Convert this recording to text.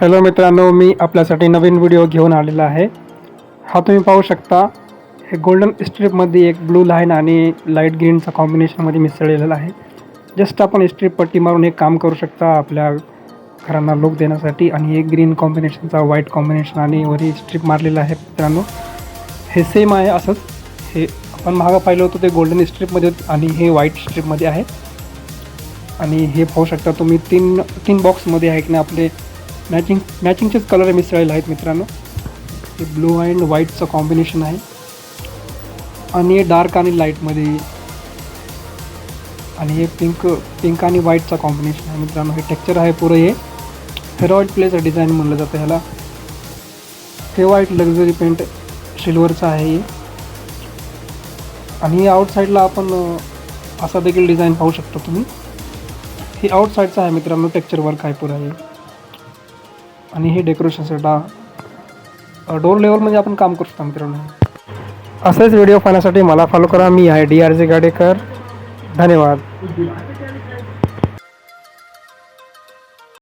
Hello मित्रांनो, मी आपल्यासाठी नवीन video घेऊन आलेला आहे। हा तुम्ही पाहू शकता, हे गोल्डन स्ट्रीपमध्ये एक ब्लू लाईन आणि लाईट ग्रीनचा कॉम्बिनेशनमध्ये मिसळलेला आहे। जस्ट आपण स्ट्रीप पट्टी मारून एक काम करू शकता आपल्या घरांना लुक देण्यासाठी। आणि एक ग्रीन कॉम्बिनेशनचा व्हाईट कॉम्बिनेशन आणि वरी स्ट्रीप मारलेला आहे मित्रांनो। हे सेम आहे असंच, हे आपण मागं पाहिलं होतं ते गोल्डन स्ट्रीपमध्ये आणि हे व्हाईट स्ट्रीपमध्ये आहे। आणि हे पाहू शकता तुम्ही तीन बॉक्समध्ये आहे की नाही आपले मॅचिंगचेच कलर मिसळलेले आहेत मित्रांनो। हे ब्लू अँड व्हाईटचं कॉम्बिनेशन आहे आणि डार्क आणि लाईटमध्ये, आणि हे पिंक आणि व्हाईटचा कॉम्बिनेशन आहे मित्रांनो। हे टेक्स्चर आहे पुरं, हे हेरॉइड प्लेचं डिझाईन म्हणलं जातं ह्याला। हे व्हाईट लक्झरी पेंट सिल्वरचं आहे हे। आणि आउटसाईडला आपण असा देखील डिझाईन पाहू शकता तुम्ही। हे आउटसाईडचं आहे मित्रांनो, टेक्स्चर वर्क आहे पुरं हे। आणि हे डेकोरेशनसाठी डोर लेवलमध्ये आपण काम करू शकतो मित्रांनो। असेच व्हिडिओ पाहण्यासाठी मला फॉलो करा। मी आहे DRJ गाडेकर। धन्यवाद।